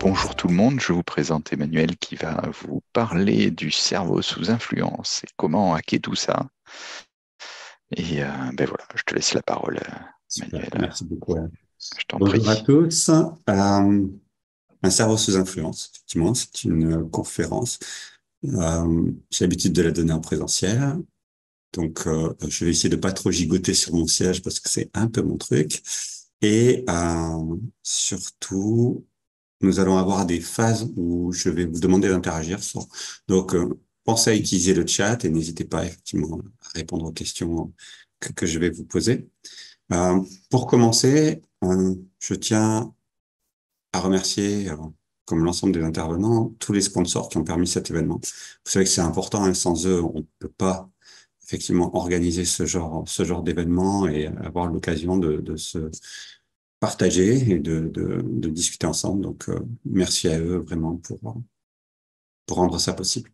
Bonjour tout le monde, je vous présente Emmanuel qui va vous parler du cerveau sous influence et comment hacker tout ça. Et ben voilà, je te laisse la parole, Super, Emmanuel, merci beaucoup. je t'en Bonjour à prie. tous. Un cerveau sous influence, effectivement, c'est une conférence. J'ai l'habitude de la donner en présentiel, donc je vais essayer de pas trop gigoter sur mon siège parce que c'est un peu mon truc. Et surtout, nous allons avoir des phases où je vais vous demander d'interagir. Donc, pensez à utiliser le chat et n'hésitez pas effectivement à répondre aux questions que je vais vous poser. Pour commencer, je tiens à remercier, comme l'ensemble des intervenants, tous les sponsors qui ont permis cet événement. Vous savez que c'est important, hein, sans eux, on ne peut pas effectivement organiser ce genre d'événement et avoir l'occasion de se partager et de discuter ensemble. Donc, merci à eux vraiment pour rendre ça possible.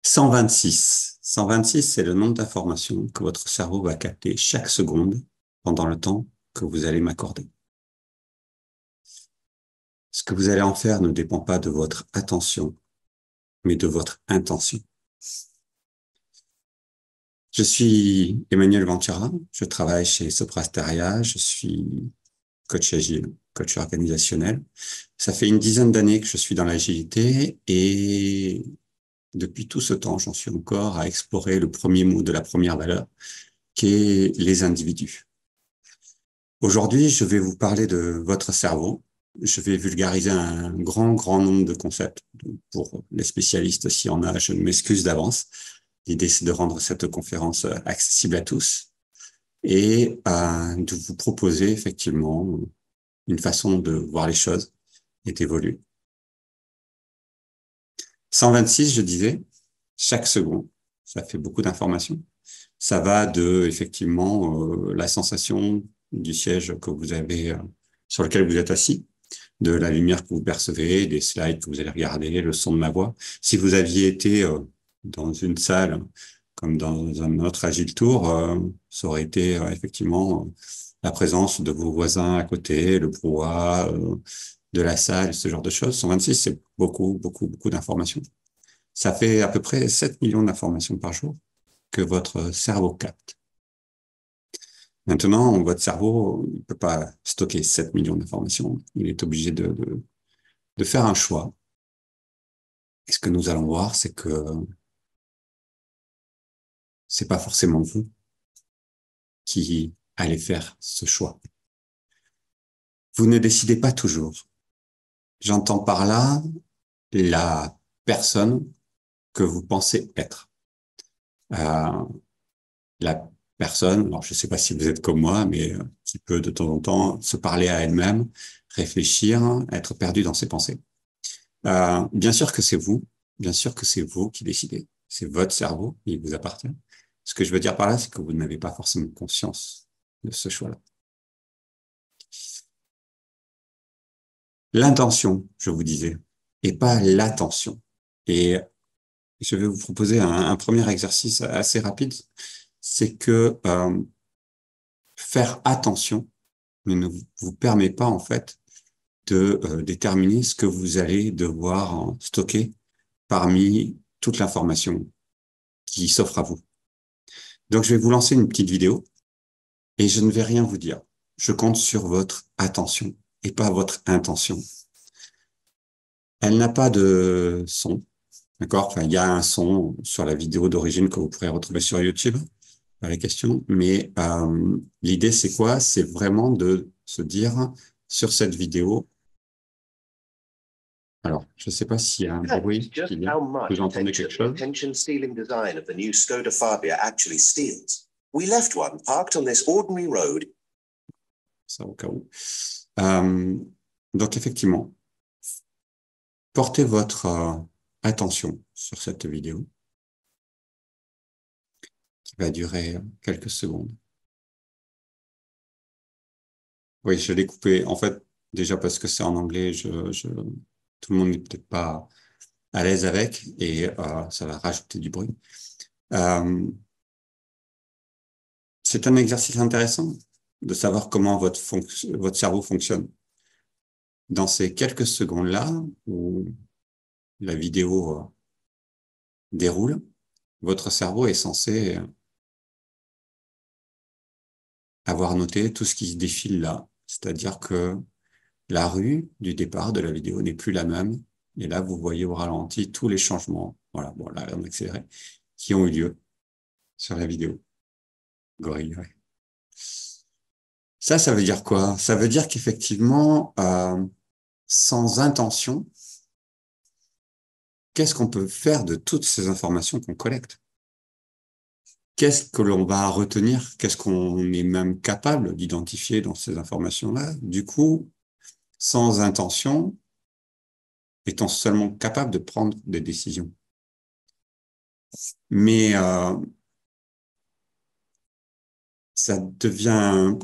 126. 126, c'est le nombre d'informations que votre cerveau va capter chaque seconde pendant le temps que vous allez m'accorder. Ce que vous allez en faire ne dépend pas de votre attention, mais de votre intention. Je suis Emmanuel Ventura, je travaille chez Soprasteria, je suis coach agile, coach organisationnel. Ça fait une dizaine d'années que je suis dans l'agilité et depuis tout ce temps, j'en suis encore à explorer le premier mot de la première valeur, qui est les individus. Aujourd'hui, je vais vous parler de votre cerveau. Je vais vulgariser un grand nombre de concepts. Pour les spécialistes, s'il y en a, je m'excuse d'avance. L'idée, c'est de rendre cette conférence accessible à tous et de vous proposer effectivement une façon de voir les choses et d'évoluer. 126, je disais, chaque seconde, ça fait beaucoup d'informations. Ça va de effectivement la sensation du siège que vous avez sur lequel vous êtes assis, de la lumière que vous percevez, des slides que vous allez regarder, le son de ma voix. Si vous aviez été dans une salle comme dans un autre Agile Tour, ça aurait été effectivement la présence de vos voisins à côté, le brouhaha de la salle, ce genre de choses. 126, c'est beaucoup d'informations. Ça fait à peu près 7 millions d'informations par jour que votre cerveau capte. Maintenant, votre cerveau ne peut pas stocker 7 millions d'informations. Il est obligé de faire un choix. Et ce que nous allons voir, c'est que c'est pas forcément vous qui allez faire ce choix. Vous ne décidez pas toujours. J'entends par là la personne que vous pensez être. Euh, la personne, alors je ne sais pas si vous êtes comme moi, mais qui peut de temps en temps se parler à elle-même, réfléchir, être perdu dans ses pensées. Bien sûr que c'est vous, bien sûr que c'est vous qui décidez. C'est votre cerveau, il vous appartient. Ce que je veux dire par là, c'est que vous n'avez pas forcément conscience de ce choix-là. L'intention, je vous disais, et pas l'attention. Et je vais vous proposer un premier exercice assez rapide, c'est que faire attention ne vous permet pas en fait de déterminer ce que vous allez devoir stocker parmi toute l'information qui s'offre à vous. Donc, je vais vous lancer une petite vidéo et je ne vais rien vous dire. Je compte sur votre attention et pas votre intention. Elle n'a pas de son, d'accord? Enfin, il y a un son sur la vidéo d'origine que vous pourrez retrouver sur YouTube, pas les questions, mais l'idée, c'est quoi? C'est vraiment de se dire sur cette vidéo. Alors, je ne sais pas s'il y a un bruit. Vous entendez quelque chose? Attention-stealing design of the new Skoda Fabia actually steals. We left one parked on this ordinary road. Ça, au cas où. Donc, effectivement, portez votre attention sur cette vidéo qui va durer quelques secondes. Oui, je l'ai coupé. En fait, déjà parce que c'est en anglais, tout le monde n'est peut-être pas à l'aise avec et ça va rajouter du bruit. C'est un exercice intéressant de savoir comment votre cerveau fonctionne. dans ces quelques secondes-là où la vidéo déroule, votre cerveau est censé avoir noté tout ce qui se défile là. C'est-à-dire que la rue du départ de la vidéo n'est plus la même. Et là, vous voyez au ralenti tous les changements, voilà, bon, là, en accéléré, qui ont eu lieu sur la vidéo. Gorille, ouais. Ça veut dire quoi? Ça veut dire qu'effectivement, sans intention, qu'est-ce qu'on peut faire de toutes ces informations qu'on collecte? Qu'est-ce que l'on va retenir? Qu'est-ce qu'on est même capable d'identifier dans ces informations-là? Du coup, sans intention, étant seulement capable de prendre des décisions. Mais ça devient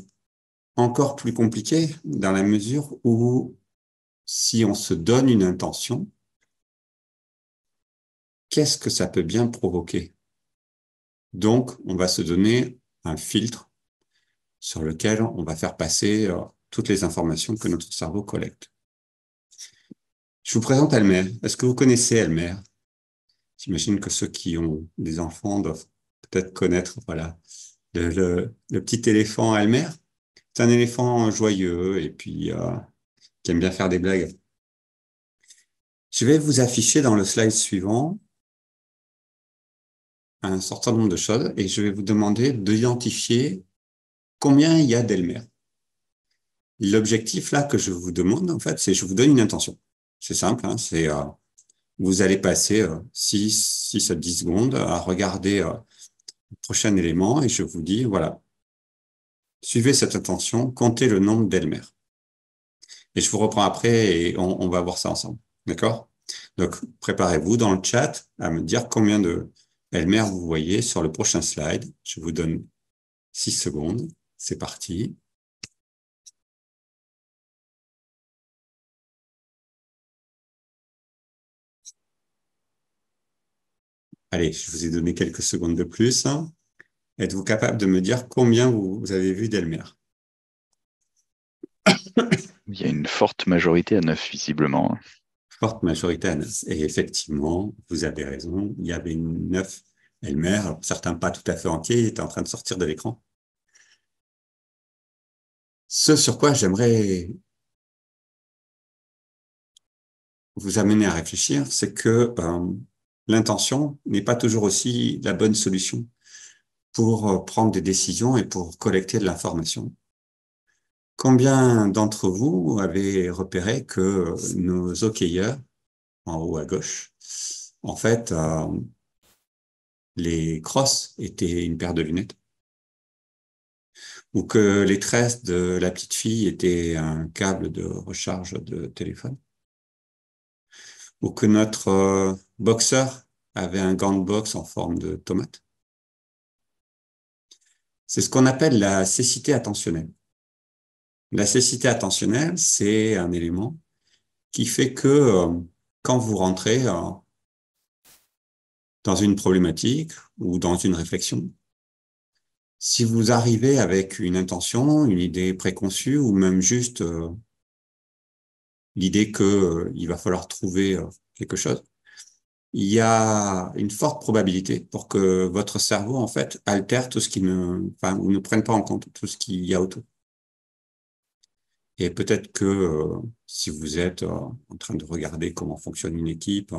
encore plus compliqué dans la mesure où si on se donne une intention, qu'est-ce que ça peut bien provoquer? Donc, on va se donner un filtre sur lequel on va faire passer toutes les informations que notre cerveau collecte. Je vous présente Elmer. Est-ce que vous connaissez Elmer? J'imagine que ceux qui ont des enfants doivent peut-être connaître, voilà, le petit éléphant Elmer. C'est un éléphant joyeux et puis qui aime bien faire des blagues. Je vais vous afficher dans le slide suivant un certain nombre de choses et je vais vous demander d'identifier combien il y a d'Elmer. L'objectif là que je vous demande, en fait, c'est je vous donne une intention. C'est simple, hein, c'est vous allez passer 6 à 10 secondes à regarder le prochain élément et je vous dis, voilà, suivez cette intention, comptez le nombre d'Elmer. Et je vous reprends après et on va voir ça ensemble. D'accord? Donc, préparez-vous dans le chat à me dire combien de Elmer vous voyez sur le prochain slide. Je vous donne 6 secondes. C'est parti. Allez, je vous ai donné quelques secondes de plus. Êtes-vous capable de me dire combien vous avez vu d'Elmer? Il y a une forte majorité à 9, visiblement. Forte majorité à 9. Et effectivement, vous avez raison, il y avait 9 Elmer. Alors, certains pas tout à fait entiers, ils étaient en train de sortir de l'écran. Ce sur quoi j'aimerais vous amener à réfléchir, c'est que l'intention n'est pas toujours aussi la bonne solution pour prendre des décisions et pour collecter de l'information. Combien d'entre vous avez repéré que nos hockeyeurs, en haut à gauche, en fait, les crosses étaient une paire de lunettes, ou que les tresses de la petite fille étaient un câble de recharge de téléphone, ou que notre boxeur avait un gant de boxe en forme de tomate. C'est ce qu'on appelle la cécité attentionnelle. La cécité attentionnelle, c'est un élément qui fait que quand vous rentrez dans une problématique ou dans une réflexion, si vous arrivez avec une intention, une idée préconçue ou même juste l'idée que il va falloir trouver quelque chose, il y a une forte probabilité pour que votre cerveau, en fait, altère tout ce qui ou ne prenne pas en compte tout ce qu'il y a autour. Et peut-être que si vous êtes en train de regarder comment fonctionne une équipe,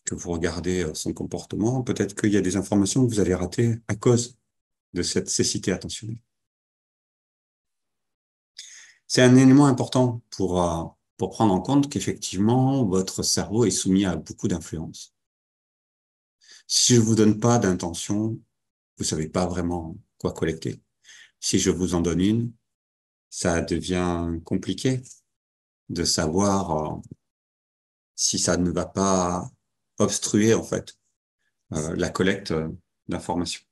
que vous regardez son comportement, peut-être qu'il y a des informations que vous allez rater à cause de cette cécité attentionnelle. C'est un élément important pour prendre en compte qu'effectivement, votre cerveau est soumis à beaucoup d'influences. Si je vous donne pas d'intention, vous savez pas vraiment quoi collecter. Si je vous en donne une, ça devient compliqué de savoir si ça ne va pas obstruer, en fait, la collecte d'informations.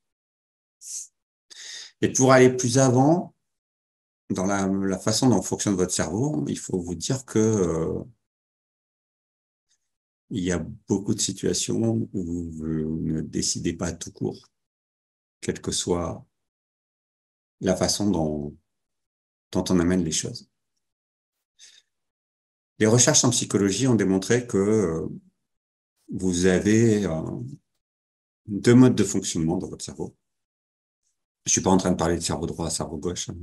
Et pour aller plus avant, dans la façon dont fonctionne votre cerveau, il faut vous dire que il y a beaucoup de situations où vous ne décidez pas tout court, quelle que soit la façon dont on amène les choses. Les recherches en psychologie ont démontré que vous avez deux modes de fonctionnement dans votre cerveau. Je suis pas en train de parler de cerveau droit, cerveau gauche, hein,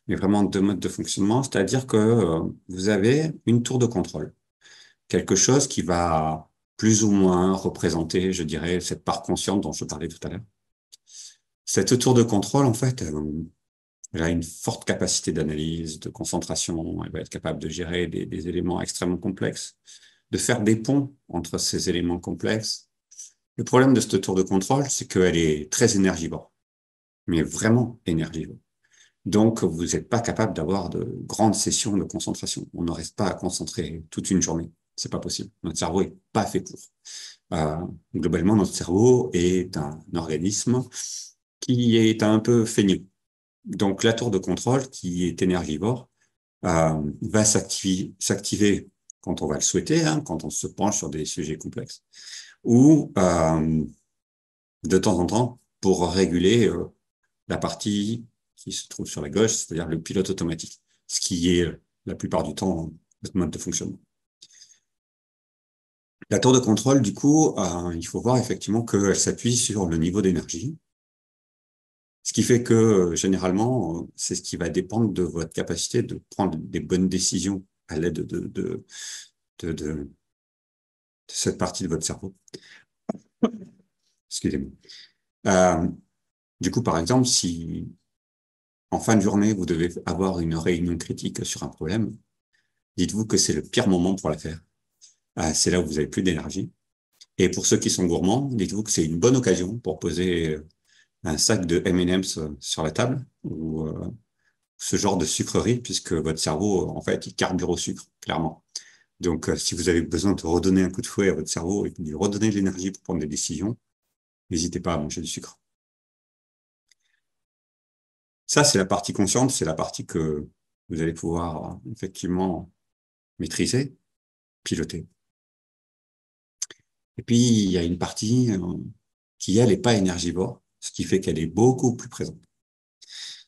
mais vraiment deux modes de fonctionnement, c'est-à-dire que vous avez une tour de contrôle, quelque chose qui va plus ou moins représenter, je dirais, cette part consciente dont je parlais tout à l'heure. Cette tour de contrôle, en fait, elle a une forte capacité d'analyse, de concentration, elle va être capable de gérer des éléments extrêmement complexes, de faire des ponts entre ces éléments complexes. Le problème de cette tour de contrôle, c'est qu'elle est très énergivore, mais vraiment énergivore. Donc, vous n'êtes pas capable d'avoir de grandes sessions de concentration. On ne reste pas à concentrer toute une journée. C'est pas possible. Notre cerveau est pas fait pour. Euh, Globalement, notre cerveau est un organisme qui est un peu feignant. Donc, la tour de contrôle, qui est énergivore, va s'activer quand on va le souhaiter, hein, quand on se penche sur des sujets complexes, ou de temps en temps pour réguler la partie qui se trouve sur la gauche, c'est-à-dire le pilote automatique, ce qui est la plupart du temps notre mode de fonctionnement. La tour de contrôle, du coup, il faut voir effectivement qu'elle s'appuie sur le niveau d'énergie, ce qui fait que généralement, c'est ce qui va dépendre de votre capacité de prendre des bonnes décisions à l'aide de cette partie de votre cerveau. Excusez-moi. Euh, du coup, par exemple, si en fin de journée, vous devez avoir une réunion critique sur un problème, dites-vous que c'est le pire moment pour la faire. C'est là où vous avez plus d'énergie. Et pour ceux qui sont gourmands, dites-vous que c'est une bonne occasion pour poser un sac de M&M's sur la table ou ce genre de sucrerie, puisque votre cerveau, en fait, il carbure au sucre, clairement. Donc, si vous avez besoin de redonner un coup de fouet à votre cerveau et de lui redonner de l'énergie pour prendre des décisions, n'hésitez pas à manger du sucre. Ça, c'est la partie consciente, c'est la partie que vous allez pouvoir effectivement maîtriser, piloter. Et puis, il y a une partie qui, elle, n'est pas énergivore, ce qui fait qu'elle est beaucoup plus présente.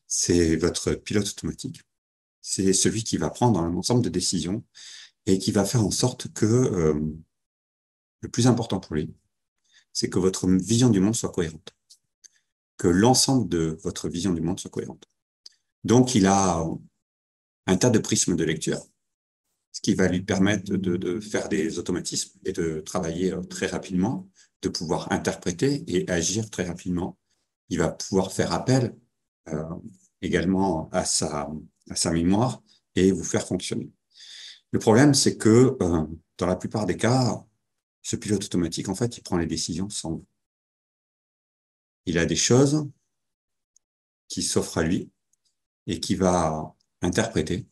C'est votre pilote automatique. C'est celui qui va prendre un ensemble de décisions et qui va faire en sorte que le plus important pour lui, c'est que votre vision du monde soit cohérente, que l'ensemble de votre vision du monde soit cohérente. Donc, il a un tas de prismes de lecture, ce qui va lui permettre de faire des automatismes et de travailler très rapidement, de pouvoir interpréter et agir très rapidement. Il va pouvoir faire appel euh, également à sa mémoire et vous faire fonctionner. Le problème, c'est que dans la plupart des cas, ce pilote automatique, en fait, il prend les décisions sans vous. Il a des choses qui s'offrent à lui et qui va interpréter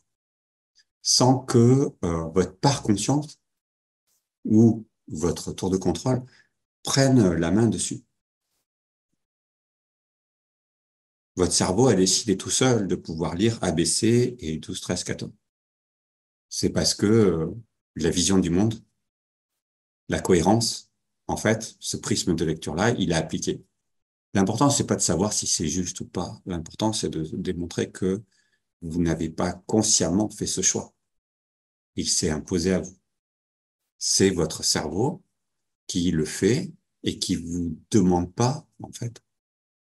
sans que votre part consciente ou votre tour de contrôle prenne la main dessus. Votre cerveau a décidé tout seul de pouvoir lire ABC et 12, 13, 14. C'est parce que la vision du monde, la cohérence, en fait, ce prisme de lecture-là, il a appliqué. L'important, c'est pas de savoir si c'est juste ou pas. L'important, c'est de démontrer que vous n'avez pas consciemment fait ce choix. Il s'est imposé à vous. C'est votre cerveau qui le fait et qui vous demande pas, en fait,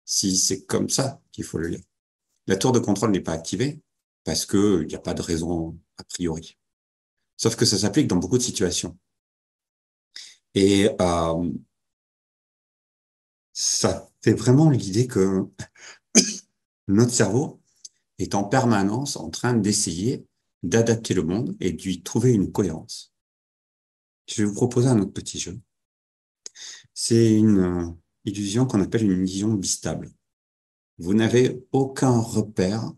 si c'est comme ça qu'il faut le lire. La tour de contrôle n'est pas activée parce que il n'y a pas de raison a priori. Sauf que ça s'applique dans beaucoup de situations. Et ça fait vraiment l'idée que notre cerveau est en permanence en train d'essayer d'adapter le monde et de lui trouver une cohérence. Je vais vous proposer un autre petit jeu. C'est une illusion qu'on appelle une illusion bistable. Vous n'avez aucun repère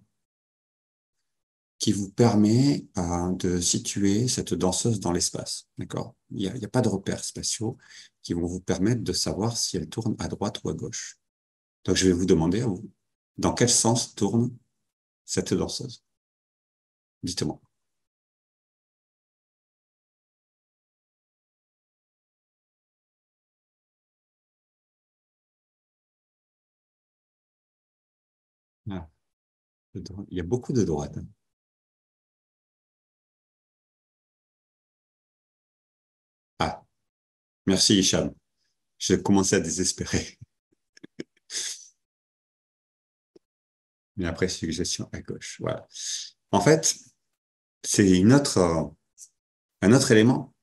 qui vous permet de situer cette danseuse dans l'espace. D'accord? Il y a pas de repères spatiaux qui vont vous permettre de savoir si elle tourne à droite ou à gauche. Donc, je vais vous demander à vous, dans quel sens tourne cette danseuse? Dites-moi. Ah, il y a beaucoup de droite, hein. Merci, Hicham. J'ai commencé à désespérer. Mais après, suggestion à gauche. Voilà. En fait, c'est un autre élément.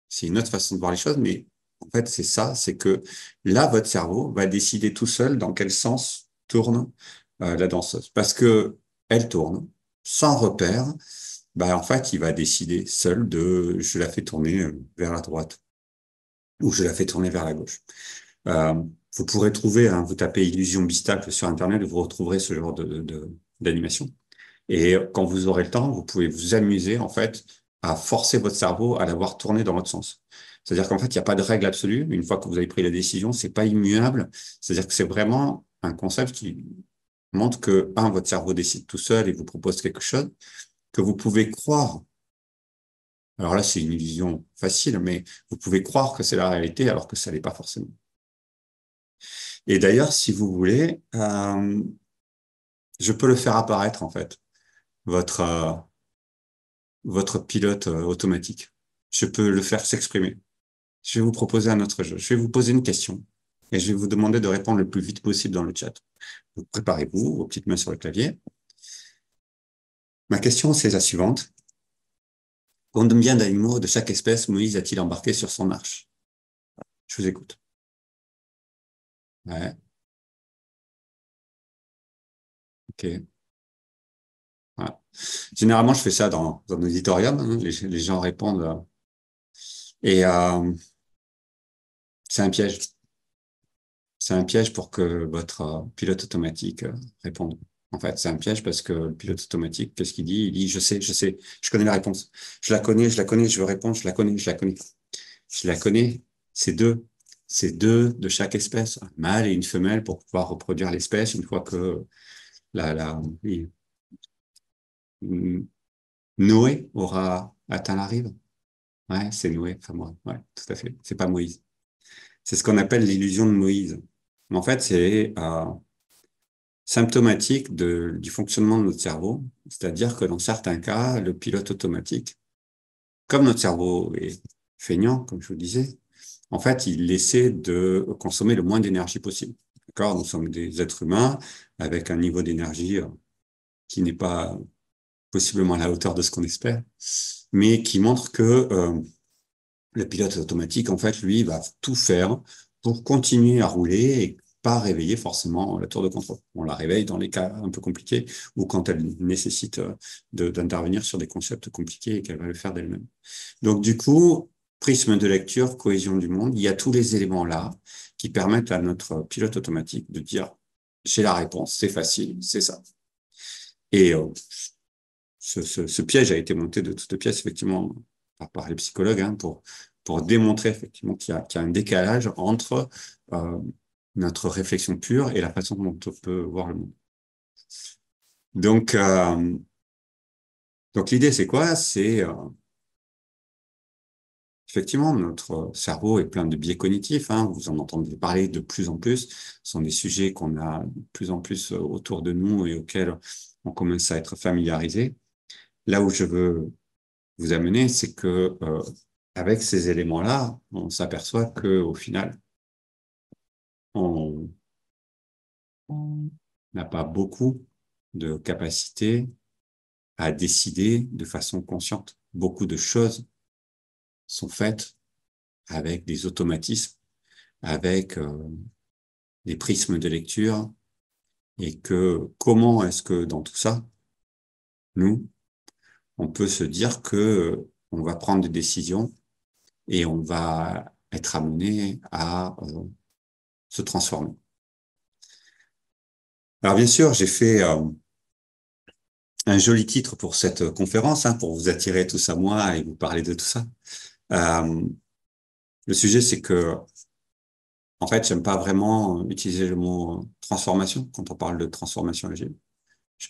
C'est une autre façon de voir les choses, mais en fait, c'est ça, c'est que là, votre cerveau va décider tout seul dans quel sens tourne la danseuse. Parce que elle tourne sans repère, bah, en fait, il va décider seul de je la fais tourner vers la droite ou je la fais tourner vers la gauche. Euh, vous pourrez trouver, hein, vous tapez illusion bistacle sur Internet, vous retrouverez ce genre d'animation. Et quand vous aurez le temps, vous pouvez vous amuser, en fait, à forcer votre cerveau à la voir tourner dans l'autre sens. C'est-à-dire qu'en fait, il n'y a pas de règle absolue. Une fois que vous avez pris la décision, c'est pas immuable. C'est-à-dire que c'est vraiment un concept qui montre que, un, votre cerveau décide tout seul et vous propose quelque chose, que vous pouvez croire. Alors là, c'est une illusion facile, mais vous pouvez croire que c'est la réalité alors que ça l'est pas forcément. Et d'ailleurs, si vous voulez, je peux le faire apparaître, en fait, votre, votre pilote automatique. Je peux le faire s'exprimer. Je vais vous proposer un autre jeu. Je vais vous poser une question et je vais vous demander de répondre le plus vite possible dans le chat. Vous préparez-vous, vos petites mains sur le clavier. Ma question, c'est la suivante. Combien d'animaux de chaque espèce Moïse a-t-il embarqué sur son arche? Je vous écoute. Ouais, ok. Voilà. Généralement, je fais ça dans un auditorium, hein. Les gens répondent. Et c'est un piège. C'est un piège pour que votre pilote automatique réponde. En fait, c'est un piège parce que le pilote automatique, qu'est-ce qu'il dit? Il dit, je connais la réponse. Je la connais, je veux répondre, je la connais, je la connais. Je la connais. C'est deux. C'est deux de chaque espèce, un mâle et une femelle pour pouvoir reproduire l'espèce une fois que oui, Noé aura atteint la rive. Ouais, c'est Noé, enfin moi. Ouais, tout à fait. C'est pas Moïse. C'est ce qu'on appelle l'illusion de Moïse. En fait, c'est symptomatique du fonctionnement de notre cerveau, c'est-à-dire que dans certains cas, le pilote automatique, comme notre cerveau est feignant, comme je vous disais, en fait, il essaie de consommer le moins d'énergie possible. D'accord? Nous sommes des êtres humains avec un niveau d'énergie qui n'est pas possiblement à la hauteur de ce qu'on espère, mais qui montre que le pilote automatique, en fait, lui, va tout faire pour continuer à rouler et pas réveiller forcément la tour de contrôle. On la réveille dans les cas un peu compliqués ou quand elle nécessite d'intervenir sur des concepts compliqués et qu'elle va le faire d'elle-même. Donc, du coup, prisme de lecture, cohésion du monde, il y a tous les éléments là qui permettent à notre pilote automatique de dire, j'ai la réponse, c'est facile, c'est ça. Et ce piège a été monté de toutes pièces, effectivement, par les psychologues, hein, pour démontrer effectivement qu'il y a un décalage entre notre réflexion pure et la façon dont on peut voir le monde. Donc, donc l'idée, c'est quoi? C'est effectivement, notre cerveau est plein de biais cognitifs, hein, vous en entendez parler de plus en plus. Ce sont des sujets qu'on a de plus en plus autour de nous et auxquels on commence à être familiarisé. Là où je veux vous amener, c'est que avec ces éléments-là, on s'aperçoit que au final, on n'a pas beaucoup de capacité à décider de façon consciente. Beaucoup de choses sont faites avec des automatismes, avec des prismes de lecture, et que comment est-ce que dans tout ça, nous, on peut se dire que on va prendre des décisions et on va être amené à se transformer. Alors bien sûr, j'ai fait un joli titre pour cette conférence, hein, pour vous attirer tous à moi et vous parler de tout ça. Le sujet, c'est que, en fait, j'aime pas vraiment utiliser le mot transformation quand on parle de transformation agile. Je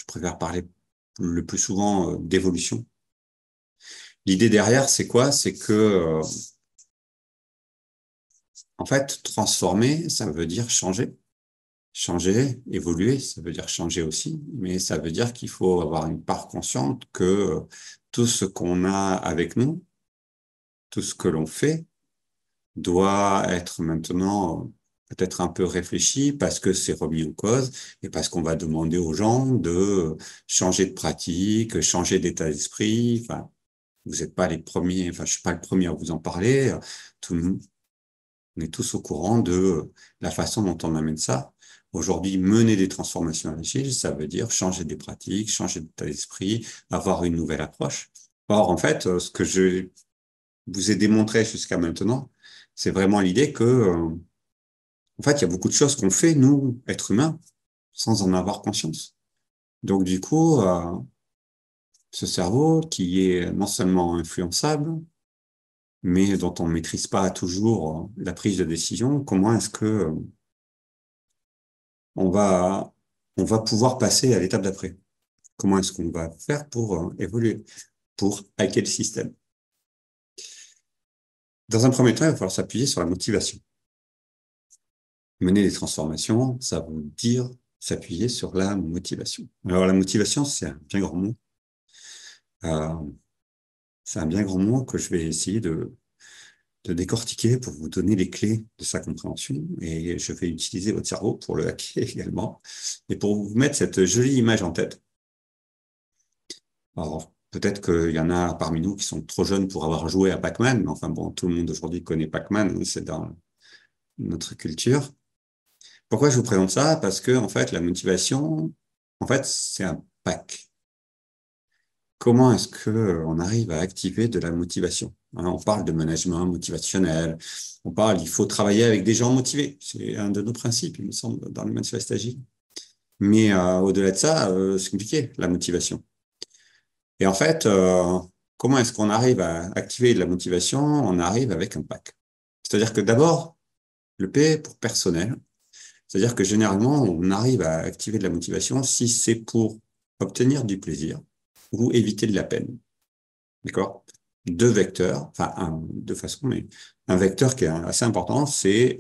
préfère parler le plus souvent d'évolution. L'idée derrière, c'est quoi? C'est que, en fait, transformer, ça veut dire changer. Changer, évoluer, ça veut dire changer aussi, mais ça veut dire qu'il faut avoir une part consciente que tout ce qu'on a avec nous, tout ce que l'on fait, doit être maintenant peut-être un peu réfléchi parce que c'est remis en cause et parce qu'on va demander aux gens de changer de pratique, changer d'état d'esprit. Enfin, vous n'êtes pas les premiers, enfin, je suis pas le premier à vous en parler. Tout le monde, on est tous au courant de la façon dont on amène ça. Aujourd'hui, mener des transformations agiles, ça veut dire changer des pratiques, changer d'état d'esprit, avoir une nouvelle approche. Or, en fait, ce que je vous ai démontré jusqu'à maintenant, c'est vraiment l'idée que, en fait, il y a beaucoup de choses qu'on fait, nous, êtres humains, sans en avoir conscience. Donc, du coup, ce cerveau qui est non seulement influençable, mais dont on ne maîtrise pas toujours la prise de décision, comment est-ce que on va, on va pouvoir passer à l'étape d'après? Comment est-ce qu'on va faire pour évoluer, pour hacker le système? Dans un premier temps, il va falloir s'appuyer sur la motivation. Mener des transformations, ça veut dire s'appuyer sur la motivation. Alors la motivation, c'est un bien grand mot. Euh, c'est un bien grand mot que je vais essayer de décortiquer pour vous donner les clés de sa compréhension. Et je vais utiliser votre cerveau pour le hacker également. Et pour vous mettre cette jolie image en tête. Alors, peut-être qu'il y en a parmi nous qui sont trop jeunes pour avoir joué à Pac-Man, mais enfin bon, tout le monde aujourd'hui connaît Pac-Man, hein, c'est dans notre culture. Pourquoi je vous présente ça? Parce que, en fait, la motivation, en fait, c'est un pack. Comment est-ce que on arrive à activer de la motivation? Hein, on parle de management motivationnel, on parle, il faut travailler avec des gens motivés. C'est un de nos principes, il me semble, dans le manifeste agile. Mais au-delà de ça, c'est compliqué, la motivation. Et en fait, comment est-ce qu'on arrive à activer de la motivation? On arrive avec un pack. C'est-à-dire que d'abord, le P pour personnel, c'est-à-dire que généralement, on arrive à activer de la motivation si c'est pour obtenir du plaisir ou éviter de la peine. D'accord? Deux vecteurs, enfin, deux façons, mais un vecteur qui est assez important, c'est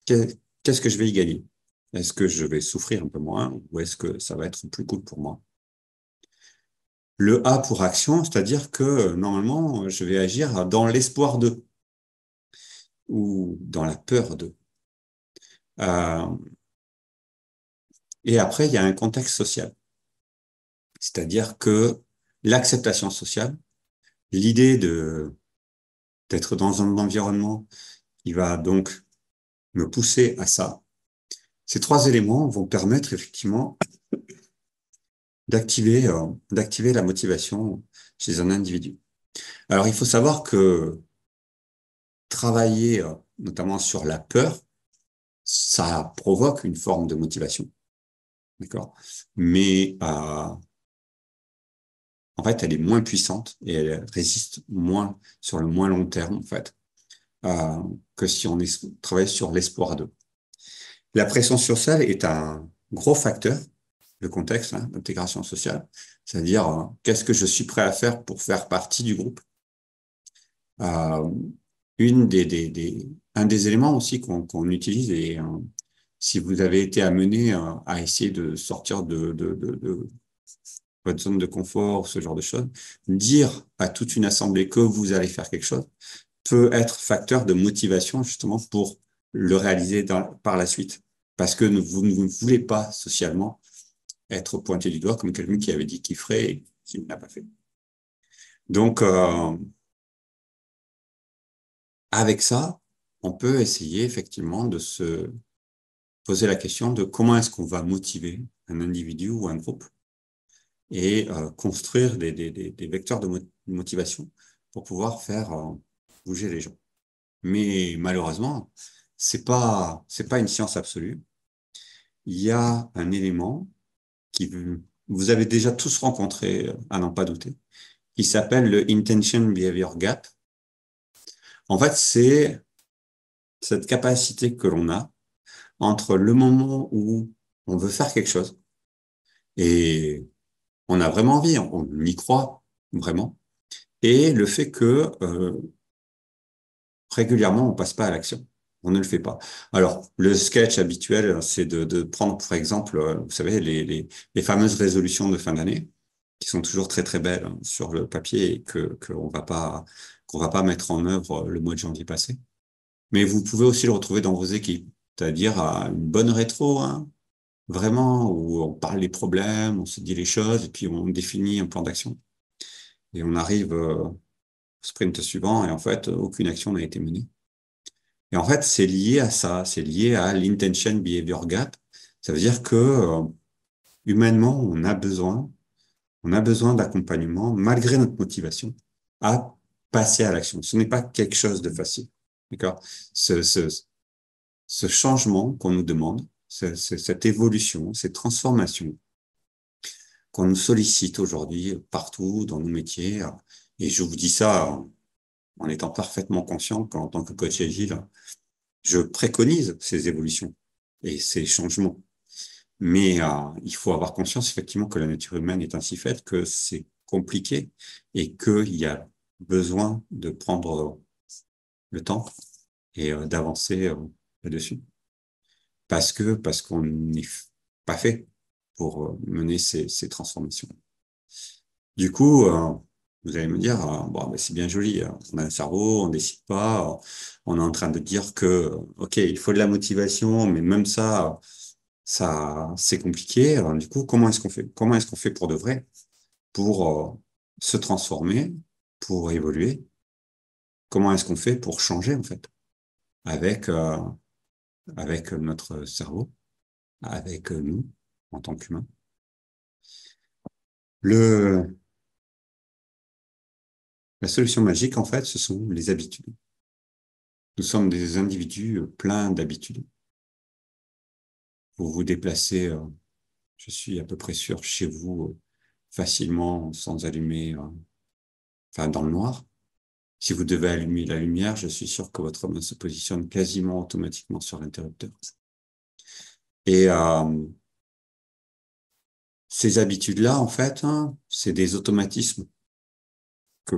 qu'est-ce que je vais y gagner? Est-ce que je vais souffrir un peu moins ou est-ce que ça va être plus cool pour moi? Le A pour action, c'est-à-dire que normalement, je vais agir dans l'espoir de ou dans la peur de. Euh, et après, il y a un contexte social, c'est-à-dire que l'acceptation sociale, l'idée de d'être dans un environnement qui va donc me pousser à ça. Ces trois éléments vont permettre effectivement d'activer la motivation chez un individu. Alors, il faut savoir que travailler notamment sur la peur, ça provoque une forme de motivation, d'accord? Mais en fait, elle est moins puissante et elle résiste moins sur le moins long terme, en fait, euh, que si on travaille sur l'espoir d'eux. La pression sociale est un gros facteur, le contexte, hein, d'intégration sociale, c'est-à-dire qu'est-ce que je suis prêt à faire pour faire partie du groupe. Euh, un des éléments aussi qu'on utilise, et si vous avez été amené à essayer de sortir de votre zone de confort, ce genre de choses, dire à toute une assemblée que vous allez faire quelque chose peut être facteur de motivation justement pour le réaliser par la suite. Parce que vous ne voulez pas socialement être pointé du doigt comme quelqu'un qui avait dit qu'il ferait et qui ne l'a pas fait. Donc, avec ça, on peut essayer effectivement de se poser la question de comment est-ce qu'on va motiver un individu ou un groupe et construire des vecteurs de motivation pour pouvoir faire bouger les gens. Mais malheureusement, c'est pas une science absolue. Il y a un élément qui vous avez déjà tous rencontré, à n'en pas douter, qui s'appelle le Intention Behavior Gap. En fait, c'est cette capacité que l'on a entre le moment où on veut faire quelque chose et on a vraiment envie, on y croit vraiment, et le fait que régulièrement on passe pas à l'action, on ne le fait pas. Alors le sketch habituel, c'est de prendre par exemple, vous savez, les fameuses résolutions de fin d'année, qui sont toujours très très belles hein, sur le papier et qu'on va pas mettre en œuvre le mois de janvier passé. Mais vous pouvez aussi le retrouver dans vos équipes, c'est-à-dire à une bonne rétro, hein, vraiment, où on parle des problèmes, on se dit les choses, et puis on définit un plan d'action. Et on arrive au sprint suivant, et en fait, aucune action n'a été menée. Et en fait, c'est lié à ça, c'est lié à l'intention behavior gap. Ça veut dire que humainement, on a besoin d'accompagnement, malgré notre motivation, à passer à l'action. Ce n'est pas quelque chose de facile. D'accord? Ce, ce, ce changement qu'on nous demande, cette évolution, cette transformation qu'on nous sollicite aujourd'hui partout dans nos métiers. Et je vous dis ça en étant parfaitement conscient qu'en tant que coach agile, je préconise ces évolutions et ces changements. Mais il faut avoir conscience effectivement que la nature humaine est ainsi faite, que c'est compliqué et qu'il y a besoin de prendre le temps et d'avancer là-dessus. Parce qu'on n'est pas fait pour mener ces transformations. Du coup, vous allez me dire, bon, ben, c'est bien joli, on a un cerveau, on décide pas, on est en train de dire que, ok, il faut de la motivation, mais même ça, c'est compliqué. Alors, du coup, comment est-ce qu'on fait? Comment est-ce qu'on fait pour de vrai, pour se transformer, pour évoluer? Comment est-ce qu'on fait pour changer, en fait, avec, avec notre cerveau, avec nous, en tant qu'humains? Le, la solution magique, en fait, ce sont les habitudes. Nous sommes des individus pleins d'habitudes. Vous vous déplacez, je suis à peu près sûr, chez vous, facilement, sans allumer, enfin, dans le noir. Si vous devez allumer la lumière, je suis sûr que votre main se positionne quasiment automatiquement sur l'interrupteur. Et ces habitudes-là, en fait, hein, c'est des automatismes que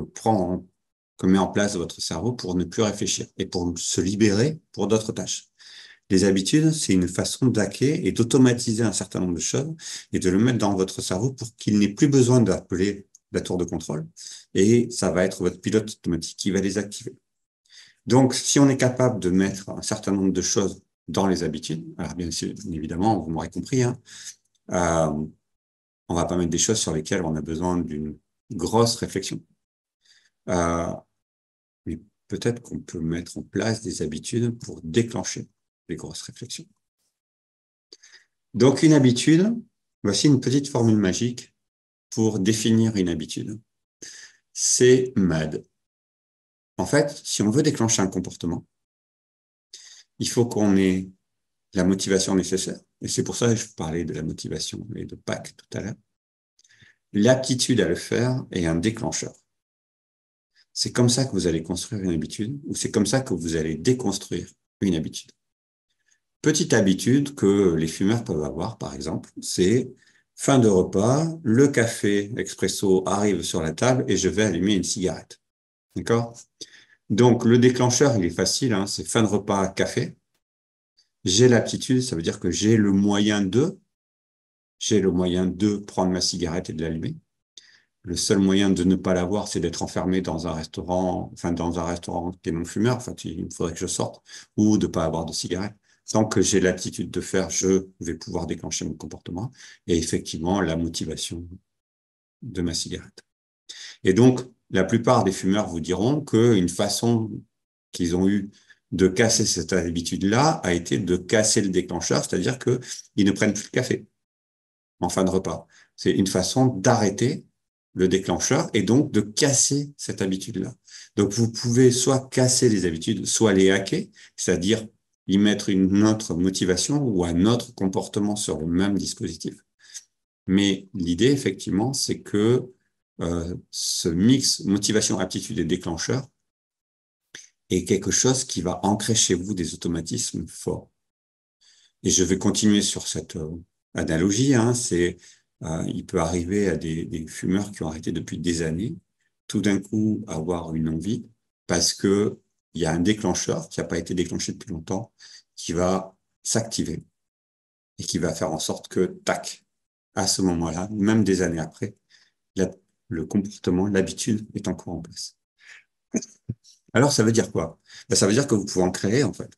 que met en place votre cerveau pour ne plus réfléchir et pour se libérer pour d'autres tâches. Les habitudes, c'est une façon d'hacker et d'automatiser un certain nombre de choses et de le mettre dans votre cerveau pour qu'il n'ait plus besoin d'appeler la tour de contrôle. Et ça va être votre pilote automatique qui va les activer. Donc, si on est capable de mettre un certain nombre de choses dans les habitudes, alors bien sûr, évidemment, vous m'aurez compris, hein, euh, on va pas mettre des choses sur lesquelles on a besoin d'une grosse réflexion. Euh, mais peut-être qu'on peut mettre en place des habitudes pour déclencher les grosses réflexions. Donc, une habitude, voici une petite formule magique pour définir une habitude. C'est MAD. En fait, si on veut déclencher un comportement, il faut qu'on ait la motivation nécessaire. Et c'est pour ça que je vous parlais de la motivation et de PAC tout à l'heure. L'aptitude à le faire est un déclencheur. C'est comme ça que vous allez construire une habitude, ou c'est comme ça que vous allez déconstruire une habitude. Petite habitude que les fumeurs peuvent avoir, par exemple, c'est fin de repas, le café expresso arrive sur la table et je vais allumer une cigarette. D'accord? Donc, le déclencheur, il est facile, hein, c'est fin de repas, café. J'ai l'aptitude, ça veut dire que j'ai le moyen de prendre ma cigarette et de l'allumer. Le seul moyen de ne pas l'avoir, c'est d'être enfermé dans un restaurant, enfin, dans un restaurant qui est non fumeur. Enfin, il faudrait que je sorte ou de pas avoir de cigarette. Tant que j'ai l'aptitude de faire, je vais pouvoir déclencher mon comportement et effectivement la motivation de ma cigarette. Et donc, la plupart des fumeurs vous diront qu'une façon qu'ils ont eu de casser cette habitude-là a été de casser le déclencheur, c'est-à-dire qu'ils ne prennent plus de café en fin de repas. C'est une façon d'arrêter le déclencheur et donc de casser cette habitude-là. Donc, vous pouvez soit casser les habitudes, soit les hacker, c'est-à-dire y mettre une autre motivation ou un autre comportement sur le même dispositif. Mais l'idée, effectivement, c'est que ce mix motivation, aptitude et déclencheur est quelque chose qui va ancrer chez vous des automatismes forts. Et je vais continuer sur cette analogie, hein, il peut arriver à des fumeurs qui ont arrêté depuis des années, tout d'un coup avoir une envie parce que il y a un déclencheur qui n'a pas été déclenché depuis longtemps, qui va s'activer et qui va faire en sorte que, tac, à ce moment-là, même des années après, le comportement, l'habitude est encore en place. Alors, ça veut dire quoi? Ben, ça veut dire que vous pouvez en créer, en fait.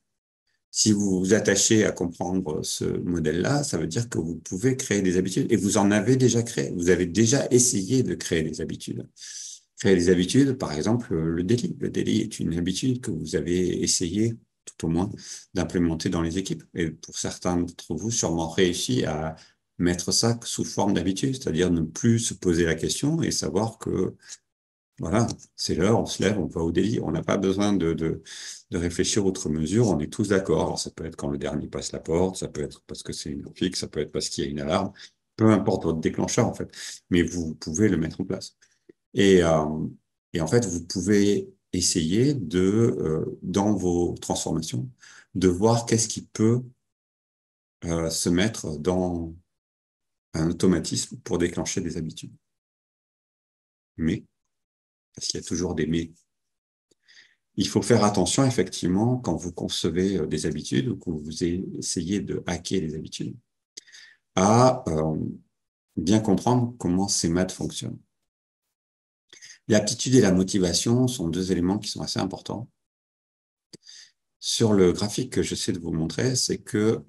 Si vous vous attachez à comprendre ce modèle-là, ça veut dire que vous pouvez créer des habitudes et vous en avez déjà créé. Vous avez déjà essayé de créer des habitudes. Créer des habitudes, par exemple, le délit. Le délit est une habitude que vous avez essayé, tout au moins, d'implémenter dans les équipes. Et pour certains d'entre vous, sûrement réussi à mettre ça sous forme d'habitude, c'est-à-dire ne plus se poser la question et savoir que voilà, c'est l'heure, on se lève, on va au délit. On n'a pas besoin de réfléchir outre mesure, on est tous d'accord. Alors, ça peut être quand le dernier passe la porte, ça peut être parce que c'est une fixe, ça peut être parce qu'il y a une alarme. Peu importe votre déclencheur, en fait. Mais vous pouvez le mettre en place. Et, euh, et en fait, vous pouvez essayer dans vos transformations, de voir qu'est-ce qui peut se mettre dans un automatisme pour déclencher des habitudes. Mais, parce qu'il y a toujours des mais. Il faut faire attention, effectivement, quand vous concevez des habitudes ou que vous essayez de hacker les habitudes, à bien comprendre comment ces maths fonctionnent. L'aptitude et la motivation sont deux éléments qui sont assez importants. Sur le graphique que j'essaie de vous montrer, c'est que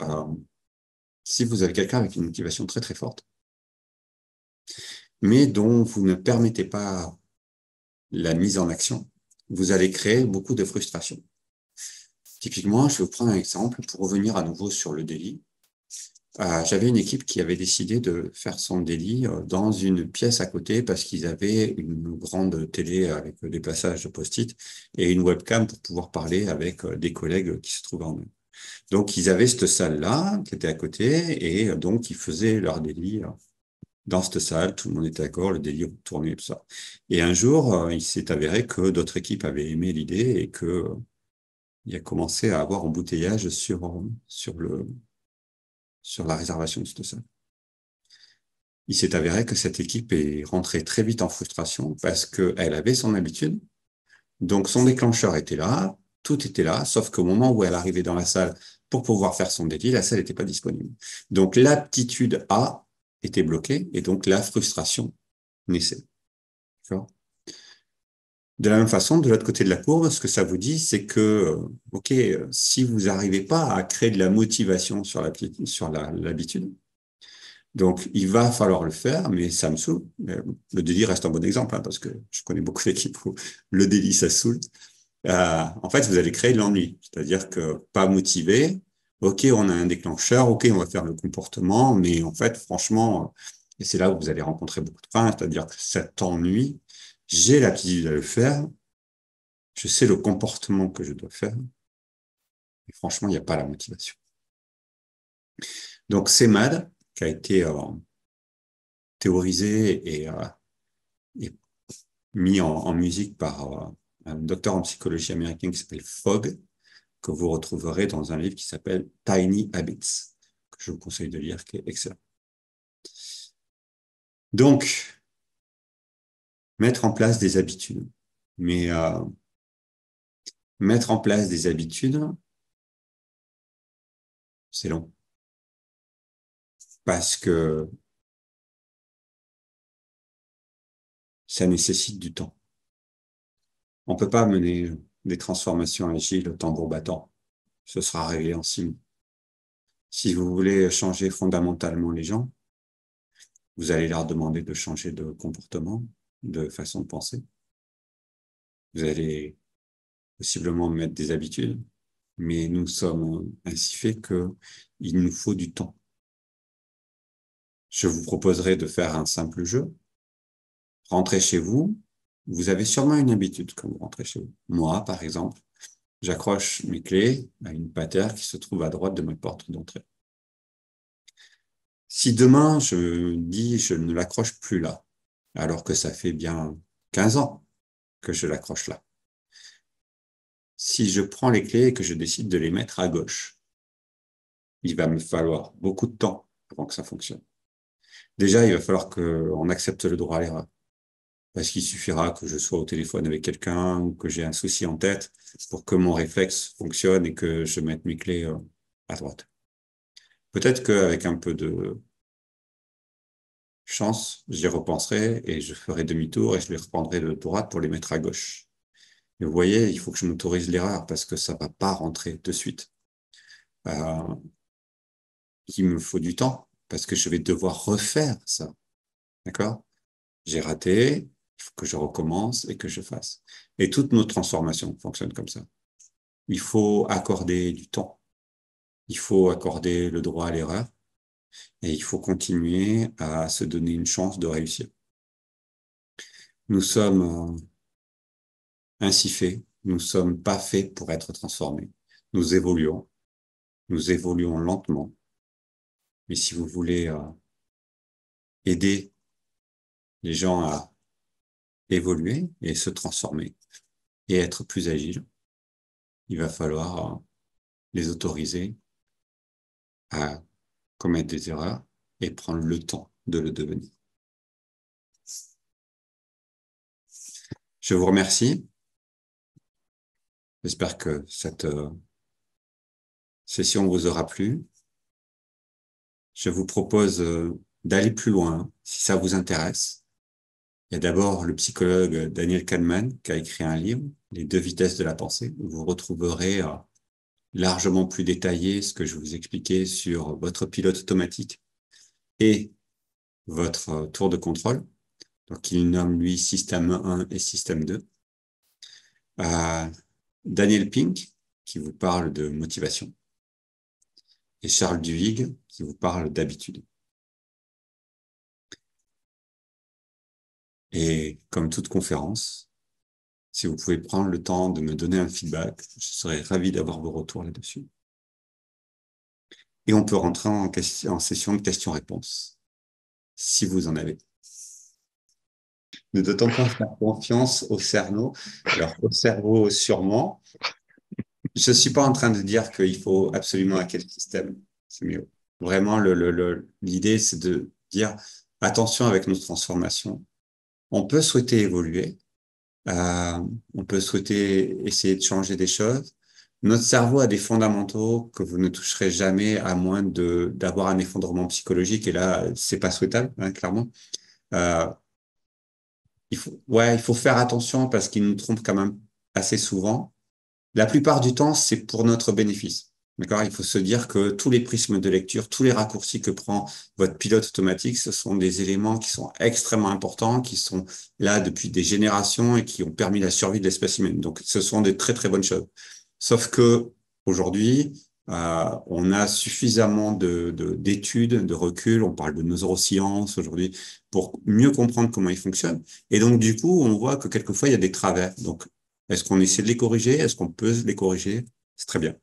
si vous avez quelqu'un avec une motivation très très forte, mais dont vous ne permettez pas la mise en action, vous allez créer beaucoup de frustration. Typiquement, je vais vous prendre un exemple pour revenir à nouveau sur le délit. J'avais une équipe qui avait décidé de faire son délit dans une pièce à côté parce qu'ils avaient une grande télé avec des passages de post-it et une webcam pour pouvoir parler avec des collègues qui se trouvaient en eux. Donc, ils avaient cette salle-là qui était à côté et donc ils faisaient leur délit dans cette salle. Tout le monde était d'accord, le délit tournait, tout ça. Et un jour, il s'est avéré que d'autres équipes avaient aimé l'idée et que il a commencé à avoir embouteillage sur la réservation de cette salle. Il s'est avéré que cette équipe est rentrée très vite en frustration parce qu'elle avait son habitude. Donc, son déclencheur était là, tout était là, sauf qu'au moment où elle arrivait dans la salle pour pouvoir faire son délit, la salle n'était pas disponible. Donc, l'aptitude A était bloquée et donc la frustration naissait. D'accord. De la même façon, de l'autre côté de la courbe, ce que ça vous dit, c'est que, OK, si vous n'arrivez pas à créer de la motivation sur l'habitude, donc, il va falloir le faire, mais ça me saoule. Le délit reste un bon exemple, hein, parce que je connais beaucoup d'équipes où le délit, ça saoule. En fait, vous allez créer de l'ennui. C'est-à-dire que pas motivé, OK, on a un déclencheur, OK, on va faire le comportement, mais en fait, franchement, et c'est là où vous allez rencontrer beaucoup de freins, c'est-à-dire que cet ennui, j'ai l'habitude de le faire, je sais le comportement que je dois faire, et franchement, il n'y a pas la motivation. Donc, CEMAD, qui a été théorisé et mis en musique par un docteur en psychologie américain qui s'appelle Fogg, que vous retrouverez dans un livre qui s'appelle Tiny Habits, que je vous conseille de lire, qui est excellent. Donc, mettre en place des habitudes. Mais mettre en place des habitudes, c'est long. Parce que ça nécessite du temps. On peut pas mener des transformations agiles au tambour battant. Ce sera réglé en 6 mois. Si vous voulez changer fondamentalement les gens, vous allez leur demander de changer de comportement, de façon de penser. Vous allez possiblement mettre des habitudes, mais nous sommes ainsi faits qu'il nous faut du temps. Je vous proposerai de faire un simple jeu. Rentrez chez vous, vous avez sûrement une habitude quand vous rentrez chez vous. Moi, par exemple, j'accroche mes clés à une patère qui se trouve à droite de ma porte d'entrée. Si demain, je dis je ne l'accroche plus là, alors que ça fait bien 15 ans que je l'accroche là. Si je prends les clés et que je décide de les mettre à gauche, il va me falloir beaucoup de temps avant que ça fonctionne. Déjà, il va falloir qu'on accepte le droit à l'erreur. Parce qu'il suffira que je sois au téléphone avec quelqu'un ou que j'ai un souci en tête pour que mon réflexe fonctionne et que je mette mes clés à droite. Peut-être qu'avec un peu de chance, j'y repenserai et je ferai demi-tour et je les reprendrai de droite pour les mettre à gauche. Et vous voyez, il faut que je m'autorise l'erreur parce que ça va pas rentrer de suite. Euh, il me faut du temps parce que je vais devoir refaire ça. D'accord? J'ai raté, il faut que je recommence et que je fasse. Et toutes nos transformations fonctionnent comme ça. Il faut accorder du temps. Il faut accorder le droit à l'erreur et il faut continuer à se donner une chance de réussir. Nous sommes ainsi faits. Nous sommes pas faits pour être transformés. Nous évoluons. Nous évoluons lentement. Mais si vous voulez aider les gens à évoluer et se transformer et être plus agiles, il va falloir les autoriser à commettre des erreurs et prendre le temps de le devenir. Je vous remercie. J'espère que cette session vous aura plu. Je vous propose d'aller plus loin si ça vous intéresse. Il y a d'abord le psychologue Daniel Kahneman qui a écrit un livre, Les deux vitesses de la pensée, où vous retrouverez largement plus détaillé ce que je vous expliquais sur votre pilote automatique et votre tour de contrôle. Donc, il nomme, lui, système 1 et système 2. Daniel Pink, qui vous parle de motivation. Et Charles Duhigg, qui vous parle d'habitude. Et comme toute conférence, si vous pouvez prendre le temps de me donner un feedback, je serais ravi d'avoir vos retours là-dessus. Et on peut rentrer en session de questions-réponses, si vous en avez. Ne doit-on pas faire confiance au cerveau? Alors, au cerveau, sûrement. Je suis pas en train de dire qu'il faut absolument hacker le système. C'est mieux. Vraiment, l'idée, c'est de dire attention avec nos transformations. On peut souhaiter évoluer. On peut souhaiter essayer de changer des choses. Notre cerveau a des fondamentaux que vous ne toucherez jamais à moins d'avoir un effondrement psychologique. Et là, c'est pas souhaitable, hein, clairement. Euh, il faut faire attention parce qu'il nous trompe quand même assez souvent. La plupart du temps, c'est pour notre bénéfice. D'accord? Il faut se dire que tous les prismes de lecture, tous les raccourcis que prend votre pilote automatique, ce sont des éléments qui sont extrêmement importants, qui sont là depuis des générations et qui ont permis la survie de l'espèce humaine. Donc, ce sont des très, très bonnes choses. Sauf que aujourd'hui, on a suffisamment d'études, de recul. On parle de neurosciences aujourd'hui pour mieux comprendre comment ils fonctionnent. Et donc, du coup, on voit que quelquefois, il y a des travers. Donc, est-ce qu'on essaie de les corriger? Est-ce qu'on peut les corriger? C'est très bien.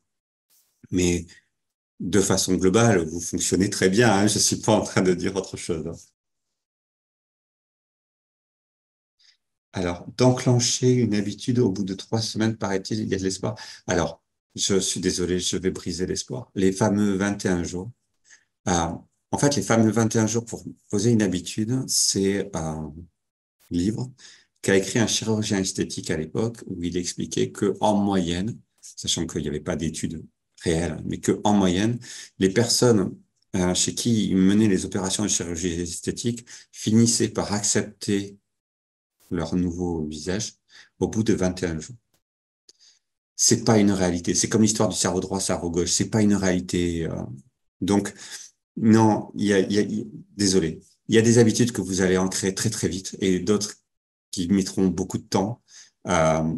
Mais de façon globale, vous fonctionnez très bien, hein. Je suis pas en train de dire autre chose, hein. Alors, d'enclencher une habitude au bout de 3 semaines, paraît-il, il y a de l'espoir. Alors, je suis désolé, je vais briser l'espoir. Les fameux 21 jours. Euh, En fait, les fameux 21 jours pour poser une habitude, c'est un livre qu'a écrit un chirurgien esthétique à l'époque où il expliquait que en moyenne, sachant qu'il n'y avait pas d'études réelles, mais que en moyenne, les personnes chez qui il menait les opérations de chirurgie esthétique finissaient par accepter leur nouveau visage au bout de 21 jours. C'est pas une réalité. C'est comme l'histoire du cerveau droit, cerveau gauche. C'est pas une réalité. Donc, non, désolé. Il y a des habitudes que vous allez ancrer très, très vite et d'autres qui mettront beaucoup de temps. Euh,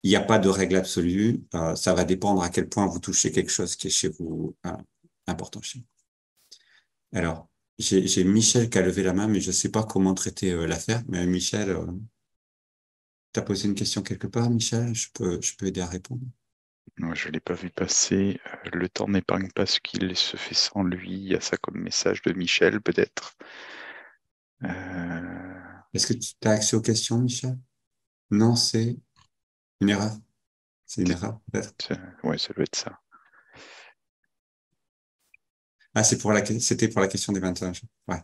il n'y a pas de règle absolue. Ça va dépendre à quel point vous touchez quelque chose qui est chez vous important chez vous. Alors, j'ai Michel qui a levé la main, mais je ne sais pas comment traiter l'affaire. Mais Michel, tu as posé une question quelque part, Michel? Je peux aider à répondre. Moi, je ne l'ai pas vu passer. Le temps n'épargne pas ce qu'il se fait sans lui. Il y a ça comme message de Michel, peut-être. Est-ce que tu as accès aux questions, Michel? Non, c'est une erreur. C'est une erreur, peut-être. Ouais, ça doit être ça. Ah, c'était pour la question des 21 jours. Ouais.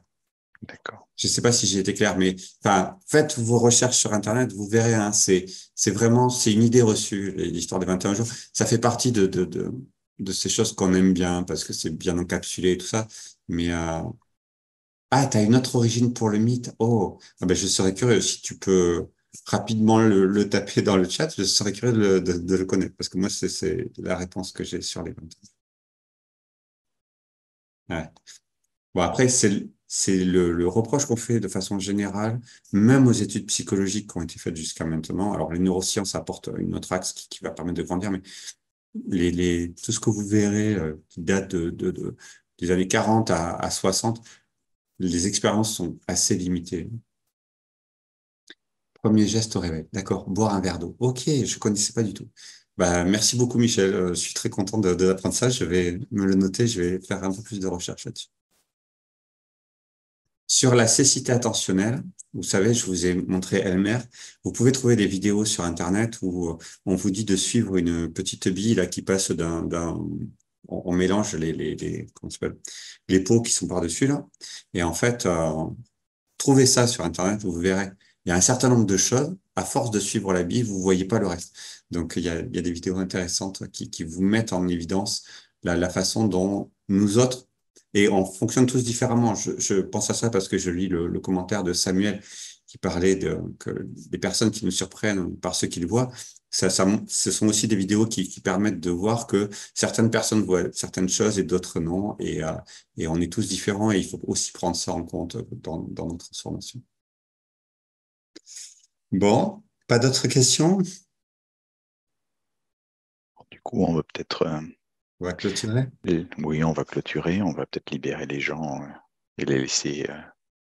D'accord. Je sais pas si j'ai été clair, mais enfin, faites vos recherches sur Internet, vous verrez, hein, c'est vraiment, c'est une idée reçue, l'histoire des 21 jours. Ça fait partie de ces choses qu'on aime bien parce que c'est bien encapsulé et tout ça. Mais, t'as une autre origine pour le mythe? Oh, ah ben, je serais curieux si tu peux rapidement le taper dans le chat. Je serais curieux de le connaître parce que moi, c'est la réponse que j'ai sur les ventes. Ouais. Bon, après, c'est le reproche qu'on fait de façon générale, même aux études psychologiques qui ont été faites jusqu'à maintenant. Alors, les neurosciences apportent une autre axe qui va permettre de grandir, mais tout ce que vous verrez qui date des années 40 à 60, les expériences sont assez limitées. Premier geste au réveil. D'accord. Boire un verre d'eau. Ok, je connaissais pas du tout. Bah, merci beaucoup, Michel. Je suis très content de l'apprentissage. Je vais me le noter. Je vais faire un peu plus de recherche là-dessus. Sur la cécité attentionnelle, vous savez, je vous ai montré Elmer. Vous pouvez trouver des vidéos sur Internet où on vous dit de suivre une petite bille là qui passe on mélange comment ça s'appelle, les pots qui sont par-dessus là. Et en fait, trouvez ça sur Internet, vous verrez. Il y a un certain nombre de choses. À force de suivre la bille, vous voyez pas le reste. Donc, il y a des vidéos intéressantes qui vous mettent en évidence la façon dont nous autres, et on fonctionne tous différemment. Je pense à ça parce que je lis le commentaire de Samuel qui parlait que des personnes qui nous surprennent par ce qu'ils voient. Ce sont aussi des vidéos qui permettent de voir que certaines personnes voient certaines choses et d'autres non. Et on est tous différents et il faut aussi prendre ça en compte dans notre transformation. Bon, pas d'autres questions? Du coup, on va peut-être On va clôturer. oui, on va clôturer, on va peut-être libérer les gens et les laisser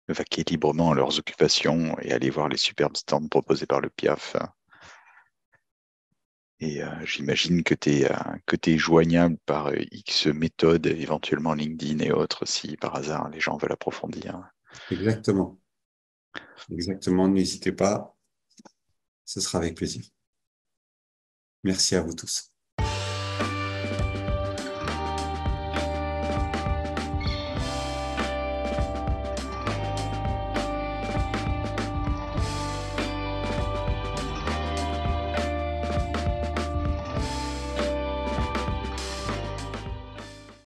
vaquer librement à leurs occupations et aller voir les superbes stands proposés par le PIAF. Et j'imagine que tu es joignable par X méthodes, éventuellement LinkedIn et autres, si par hasard les gens veulent approfondir. Exactement. Exactement. N'hésitez pas. Ce sera avec plaisir. Merci à vous tous.